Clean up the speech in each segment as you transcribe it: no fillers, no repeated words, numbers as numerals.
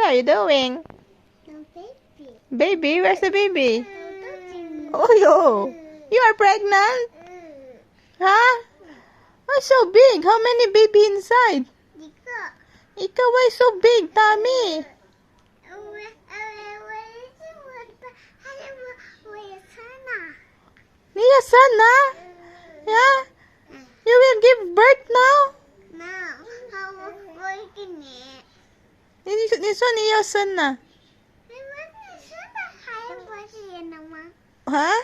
are you doing? No, baby. Baby, where's the baby? No, Oh, yo. You are pregnant? Huh? Why so big? How many baby inside? Ikaw, why so big, tummy? Nia sana? Yeah? You will give birth now? This one your son na. Huh?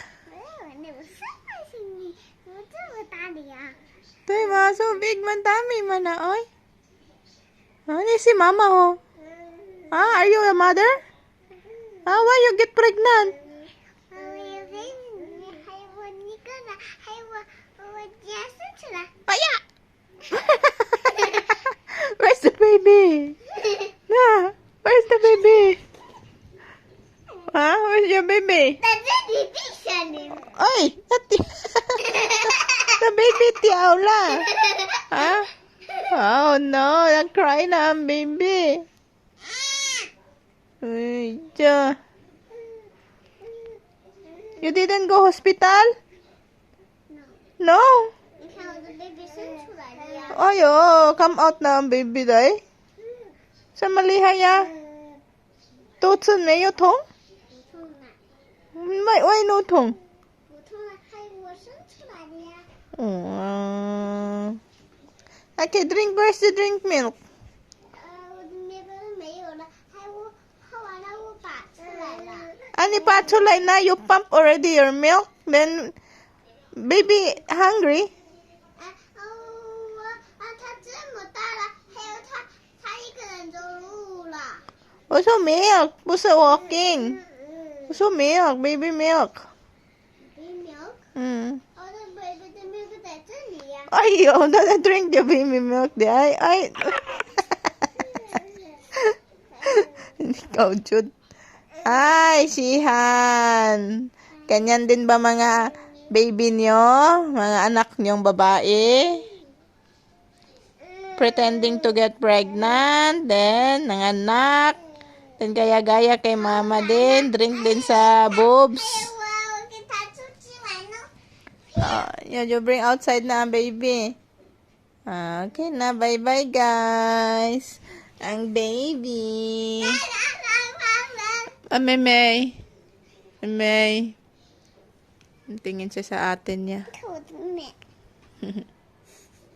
Tuy mà so big man tummy man na, oy. Ano si mama, oh? Are you a mother? Why you get pregnant? Aya! Where's the baby? Nah, where's the baby? Where's your baby? Oy, the baby tiyaw la. Oh no, nag-cry na ang baby. Ay, tiya. You didn't go hospital? No? Ayo, come out na ang baby day. Sa malihaya. Tutsun may yutong? Why no tong? Okay, drink. Where's the drink milk? Ani pa chulay na, you pump already your milk? Then, baby hungry? Also milk. Also walking. Also milk. Baby milk. Ayaw, don't drink the baby milk. Ay. Ikaw, Jude. Ay, Shihan. Ganyan din ba mga baby nyo? Mga anak nyong babae? Pretending to get pregnant. Then, nanganak. Then, gaya-gaya kay mama din. Drink din sa boobs. You bring outside na ang baby. Okay na. Bye-bye, guys. Ang baby. May. Tingin siya sa atin niya.